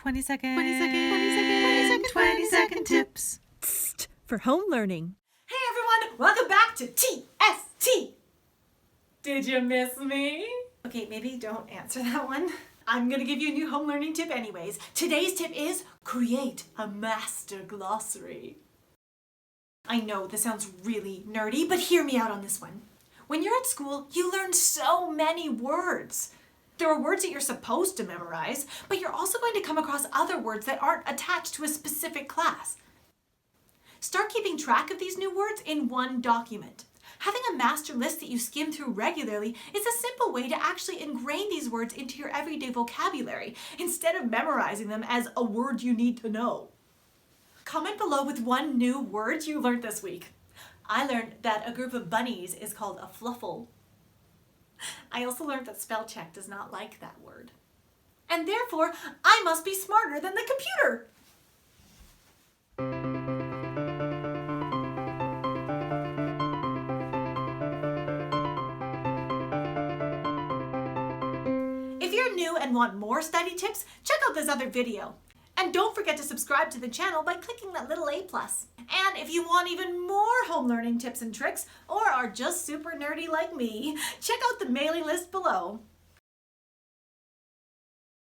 20-second tips. For home learning. Hey everyone, welcome back to TST. Did you miss me? Okay, maybe don't answer that one. I'm gonna give you a new home learning tip anyways. Today's tip is create a master glossary. I know this sounds really nerdy, but hear me out on this one. When you're at school, you learn so many words. There are words that you're supposed to memorize, but you're also going to come across other words that aren't attached to a specific class. Start keeping track of these new words in one document. Having a master list that you skim through regularly is a simple way to actually ingrain these words into your everyday vocabulary instead of memorizing them as a word you need to know. Comment below with one new word you learned this week. I learned that a group of bunnies is called a fluffle. I also learned that spell check does not like that word. And therefore, I must be smarter than the computer. If you're new and want more study tips, check out this other video. And don't forget to subscribe to the channel by clicking that little A+. And if you want even more home learning tips and tricks, or are just super nerdy like me, check out the mailing list below.